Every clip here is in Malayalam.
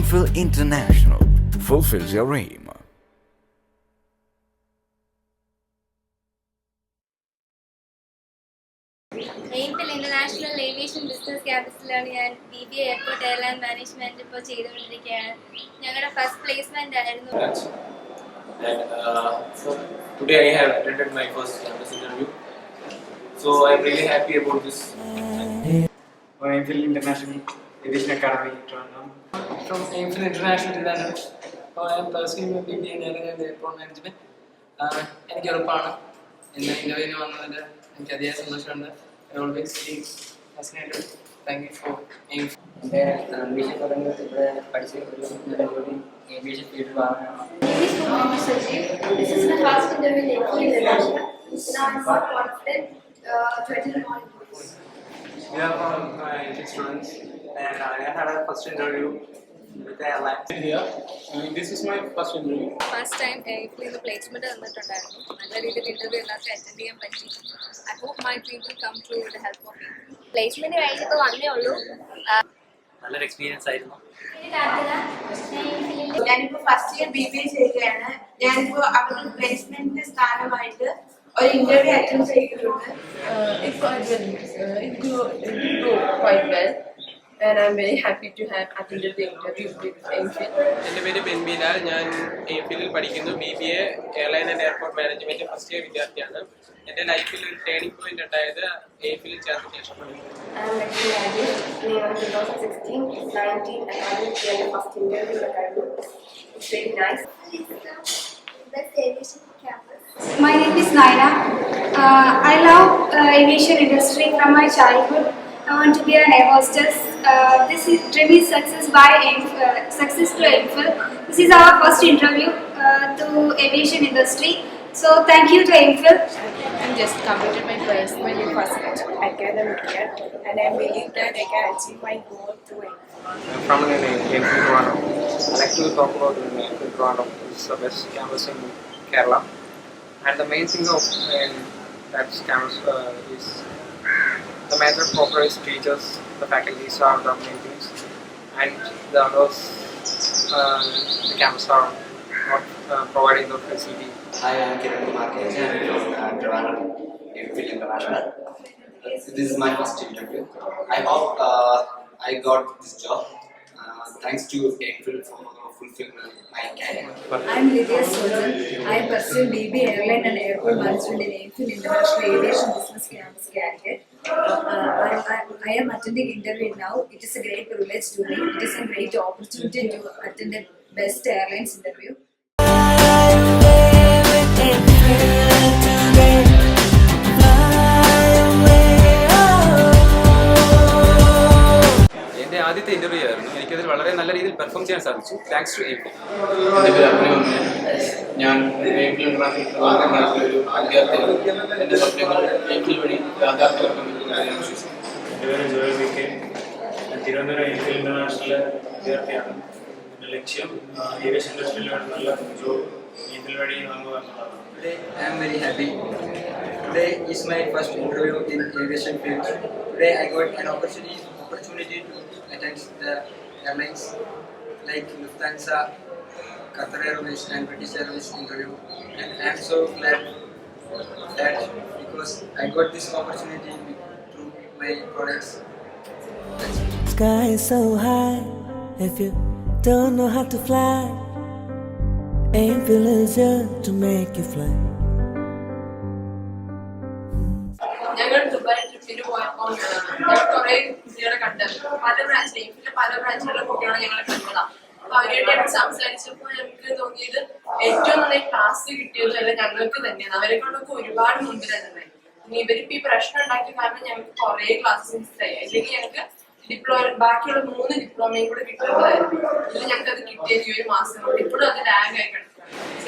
AIMFIL International fulfills your aim. AIMFIL International Aviation Business Campusലാണ് ഞാൻ BBA Airport Airline Management ഇപ്പോൾ ചെയ്തുകൊണ്ടിരിക്കുകയാണ്. ഞങ്ങളുടെ ഫസ്റ്റ് പ്ലേസ്മെന്റ് ആയിരുന്നു. So today I have attended my first campus interview. So I am really happy about this. AIMFIL International Aviation Academy, Trondheim. From AIMFIL International Trivandrum. I am pursuing my BBA in Airline and Airport Management. എനിക്ക് എളുപ്പമാണ് ഇന്ന് ഇന്റർവ്യൂവിന് വന്നതിൽ എനിക്ക് അതിയായ സന്തോഷമുണ്ട്. I always feel fascinated. Thank you for AIMFIL. എൻ്റെ അംബീഷൻ പറയുന്നത് ഇവിടെ പഠിച്ച ഒരു നല്ലൊരു ഏവിയേഷൻ ഫീൽഡ് വാങ്ങണം. This is my first interview in AIMFIL International. Now I'm more confident to attend all interviews. We are from AIMFIL students and I had a first interview with the airline. Here, this is my first interview. First time AIMFIL placement തന്നിട്ടുണ്ടായിരുന്നു. നല്ല രീതിയിൽ ഇന്റർവ്യൂ എല്ലാവർക്കും അറ്റൻഡ് ചെയ്യാൻ പറ്റി. I hope my dream will come true with the help of you. Placement കഴിഞ്ഞപ്പോൾ വന്നേ ഉള്ളൂ. നല്ലൊരു എക്സ്പീരിയൻസ് ആയിരുന്നു. ഞാനിപ്പോ ഫസ്റ്റ് ഇയർ BBA ചെയ്യുകയാണ്. ഞാനിപ്പോ അവരുടെ പ്ലേസ്മെന്റ് സ്ഥാനമായിട്ട് ഒരു ഇന്റർവ്യൂ അറ്റൻഡ് ചെയ്തിട്ടുണ്ട്. It go quite well, and I'm very happy to have attended the interview with AIMFIL. എൻ്റെ പേര് ബെൻബിലാൽ. ഞാൻ AIMFIL പഠിക്കുന്നു. BBA airline and airport management first year വിദ്യാർത്ഥിയാണ്. എൻ്റെ ലൈഫിൽ ഒരു ടേണിംഗ് പോയിന്റ് ഉണ്ടായത് AIMFIL ചേർന്ന ശേഷമാണ്. I'm Lakshmi Rajesh. In 2016-19, I had the first interview academy. It's very nice. Best aviation campus. My name is Naina. I love aviation industry from my childhood. I want to be an air hostess. This dream is success to AIMFIL. This is our first interview to aviation industry. So thank you to AIMFIL. I just completed my placement in first academic year, and I believe that I can achieve my goal through AIMFIL. I'm from AIMFIL Trondheim. I like to talk about AIMFIL Trondheim. It's the best campus in Kerala. And the main thing of that campus is the major corporate teachers, the faculties are the main things, and the others, the campus are not providing the facility. Hi, I'm Kiran Kumar K. from Trivandrum, AIMFIL International. This is my first interview. I hope I got this job. Thanks to AIMFIL for fulfilling my career. I'm Lydia Sojan. I pursue BBA Airline and Airport Management in AIMFIL International Aviation Business Campus, Calicut. I am attending interview now. It is a great privilege to me. It is a great opportunity to attend the best airlines interview. എൻ്റെ ആദ്യത്തെ ഇന്റർവ്യൂ ആയിരുന്നു. എനിക്കതിൽ വളരെ നല്ല രീതിയിൽ പെർഫോം ചെയ്യാൻ സാധിച്ചു. Thanks to AIMFIL. എൻ്റെ പേര് അഭിനവ്. ഞാൻ AIMFIL International ഒരു വിദ്യാർത്ഥിയാണ്. എൻ്റെ സ്വപ്നങ്ങൾ AIMFIL വഴി യാഥാർത്ഥ്യമാക്കുമെന്ന് ഞാൻ വിശ്വസിക്കുന്നു. എൻ്റെ പേര് ജോയൽ VK. ഞാൻ തിരുവനന്തപുരം AIMFIL International വിദ്യാർത്ഥിയാണ്. എൻ്റെ ലക്ഷ്യം ഏവിയേഷൻ ഇൻഡസ്ട്രിയിൽ നല്ല ജോബ് AIMFIL വഴി വാങ്ങുക എന്നുള്ളതാണ്. Today I am very happy. Today is my first interview in aviation field. Today I got an opportunity to attend the airlines like Lufthansa, Qatar Airways and British Airways interview, and I am so glad that because I got this opportunity through my products. Sky is so high, if you don't know how to fly, AIMFIL is here to make you fly. ഞങ്ങൾ ദുബായ് ട്രിപ്പിന് പോയപ്പോൾ ഞങ്ങൾ കുറെ കുട്ടികളെ കണ്ടത് പല ബ്രാഞ്ചിലുള്ള കുട്ടികളെ ഞങ്ങളെ കണ്ടതാണ്. അപ്പൊ അവരുമായിട്ട് സംസാരിച്ചപ്പോൾ ഞങ്ങൾക്ക് തോന്നിയത് ഏറ്റവും നന്നായി ക്ലാസ് കിട്ടിയത് അല്ല ഞങ്ങൾക്ക് തന്നെയാണ്. അവരെ കൊണ്ടൊക്കെ ഒരുപാട് മുമ്പിലാണ്. ഇനി ഇവരിപ്പോ ഈ പ്രശ്നം ഉണ്ടാക്കിയ കാരണം ഞങ്ങൾക്ക് കുറെ ക്ലാസ്സസ് മിസ്സായി. അല്ലെങ്കിൽ ഞങ്ങൾക്ക് ബാക്കിയുള്ള 3 ഡിപ്ലോമയും കൂടെ കിട്ടുന്നതായിരുന്നു. ഇതിൽ ഞങ്ങൾക്ക് അത് കിട്ടിയത് ഈ ഒരു മാസം കൊണ്ട്. ഇപ്പോഴും അത് ലാഗ് ആയി കിടക്കും.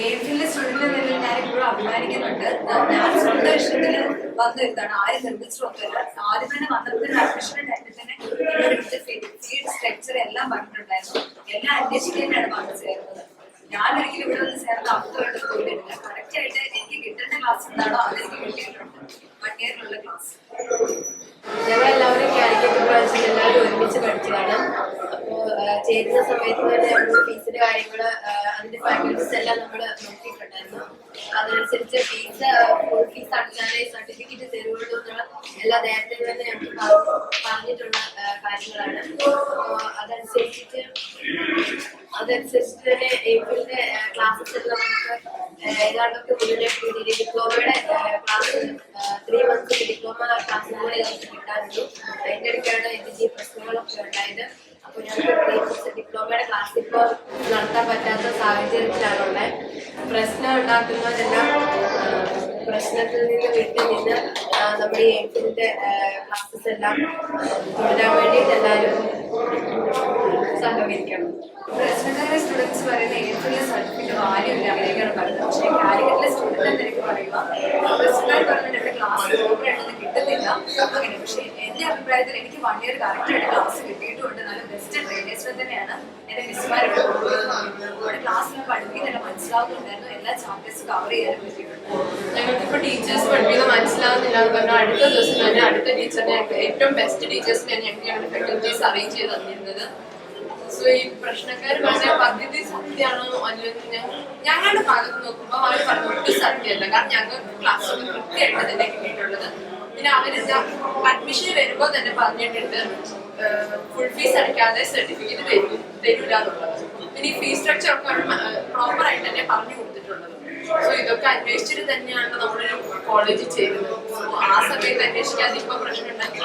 AIMFIL സ്റ്റുഡന്റ് എന്ന നിലയിൽ ഞാൻ ഇപ്പോഴും അഭിമാനിക്കുന്നുണ്ട്. ഞാൻ സ്വന്തം ഇഷ്ടത്തിന് വന്നിരുന്നാണ്. ആരും നിർമ്മിച്ചു വന്നില്ല. ആദ്യം തന്നെ വന്നപ്പോൾ അഡ്മിഷന്റെ ടൈമിൽ തന്നെ ഫീഡ് സ്ട്രക്ചർ എല്ലാം പറഞ്ഞിട്ടുണ്ടായിരുന്നു. എല്ലാം അന്വേഷിക്കാനാണ് വന്ന് ചേർന്നത്. ഞാനൊരിക്കലും ഇവിടെ വന്ന് ചേർന്ന് അർത്ഥമായിട്ട് പോയിട്ടില്ല. കറക്റ്റ് ആയിട്ട് എനിക്ക് കിട്ടേണ്ട ക്ലാസ് എന്താണോ അതെനിക്ക് കിട്ടിയിട്ടുണ്ട്. 1 ഇയറിലുള്ള ക്ലാസ്. ഞങ്ങളെല്ലാവരും കാലിക്കറ്റ് ബ്രാഞ്ചിൽ എല്ലാവരും ഒരുമിച്ച് പഠിച്ചതാണ്. അപ്പോൾ ചേരുന്ന സമയത്ത് തന്നെ നമ്മൾ ഫീസിന്റെ കാര്യങ്ങൾ അതിന്റെ ഫാക്കൽറ്റീസ് എല്ലാം നമ്മൾ നോക്കിയിട്ടുണ്ടായിരുന്നു. അതനുസരിച്ച് ഫുൾ ഫീസ് അടച്ചാലേ സർട്ടിഫിക്കറ്റ് തരുള്ളൂ എന്നുള്ള എല്ലാം നേരത്തെ തന്നെ ഞങ്ങൾക്ക് പറഞ്ഞിട്ടുള്ള കാര്യങ്ങളാണ്. അതനുസരിച്ചിട്ട് തന്നെ ഏപ്രിലിന്റെ ക്ലാസ്സസ് എല്ലാം നമുക്ക് ഏതാണ്ടൊക്കെ മുന്നേ ഡിപ്ലോമയുടെ ക്ലാസ് 3 months ഡിപ്ലോമ ക്ലാസ് കൂടെ നമുക്ക് കിട്ടാറുണ്ട്. അതിൻ്റെ ഇടയ്ക്കാണ് ഇതിന്റെ പ്രശ്നങ്ങളൊക്കെ ഉണ്ടായത്. അപ്പോൾ ഞങ്ങൾക്ക് 3 months ഡിപ്ലോമയുടെ ക്ലാസ് ഇപ്പോൾ നടത്താൻ പറ്റാത്ത സാഹചര്യത്തിലാണുള്ളത്. പ്രശ്നം ഉണ്ടാക്കുന്നവരെല്ലാം പ്രശ്നത്തിൽ നിന്ന് വിട്ടു നിന്ന് നമ്മുടെ ഈ ഏപ്രിലിന്റെ ക്ലാസ്സസ് എല്ലാം തുടരാൻ വേണ്ടിയിട്ട് എല്ലാവരും സഹകരിക്കണം. പ്രശ്നക്കാരെ സ്റ്റുഡൻസ് പറയുന്ന ഏപ്രിലിലെ സർട്ടിഫിക്കറ്റ് വാല്യൂല്ല അങ്ങനെയൊക്കെയാണ് പറയുന്നത്. പക്ഷേ കാലിക്കറ്റിലെ സ്റ്റുഡന്റ് എനിക്ക് പറയുക പ്രശ്നക്കാർ പറഞ്ഞിട്ട് ക്ലാസ് പ്രോപ്പറായിട്ടൊന്നും കിട്ടുന്നില്ല അങ്ങനെ. പക്ഷേ എൻ്റെ അഭിപ്രായത്തിൽ എനിക്ക് 1 year കറക്റ്റായിട്ട് ക്ലാസ് കിട്ടിയിട്ടുമുണ്ട്. നല്ല ബെസ്റ്റ് ട്രെയിനേഴ്സിനെ തന്നെയാണ് എൻ്റെ മിസ്സുമാരുടെ അവിടെ ക്ലാസ്സിൽ പഠിപ്പിക്കുന്നില്ല മനസ്സിലാവുന്നുണ്ടായിരുന്നു. എല്ലാ ചാപ്റ്റേഴ്സ് കവർ ചെയ്യാനും പറ്റിയിട്ടുണ്ട്. ഞങ്ങൾക്കിപ്പോൾ ടീച്ചേഴ്സ് പഠിപ്പിക്കുന്നത് മനസ്സിലാവുന്നില്ല എന്ന് പറഞ്ഞാൽ അടുത്ത ദിവസം തന്നെ അടുത്ത ടീച്ചറിനെ ഏറ്റവും ബെസ്റ്റ് ടീച്ചേഴ്സിനെയാണ് ഞങ്ങളുടെ ഫാക്കൽറ്റീസ് അറേഞ്ച് ചെയ്ത് തന്നിരുന്നത്. സോ ഈ പ്രശ്നക്കാർ പറഞ്ഞ പദ്ധതി സത്യമാണോ അല്ലെങ്കിൽ ഞങ്ങളുടെ ഭാഗത്ത് നോക്കുമ്പോൾ അവർ പറഞ്ഞ ഒട്ടും സത്യമല്ല. കാരണം ഞങ്ങൾക്ക് ക്ലാസ്സൊക്കെ കൃത്യമായിട്ട് തന്നെ കിട്ടിയിട്ടുള്ളത്. പിന്നെ അവരെന്താ അഡ്മിഷൻ വരുമ്പോൾ തന്നെ പറഞ്ഞിട്ടുണ്ട് ഫുൾ ഫീസ് അടയ്ക്കാതെ സർട്ടിഫിക്കറ്റ് തരൂല എന്നുള്ളത്. പിന്നെ ഈ ഫീസ് സ്ട്രക്ചർ ഒക്കെ പ്രോപ്പറായിട്ട് തന്നെ പറഞ്ഞു കൊടുത്തിട്ടുള്ളത്. സോ ഇതൊക്കെ അന്വേഷിച്ചിട്ട് തന്നെയാണ് നമ്മളൊരു കോളേജിൽ ചേരുന്നത്. സോ ആ സമയത്ത് അന്വേഷിക്കാതെ ഇപ്പൊ പ്രശ്നം ഉണ്ടാക്കി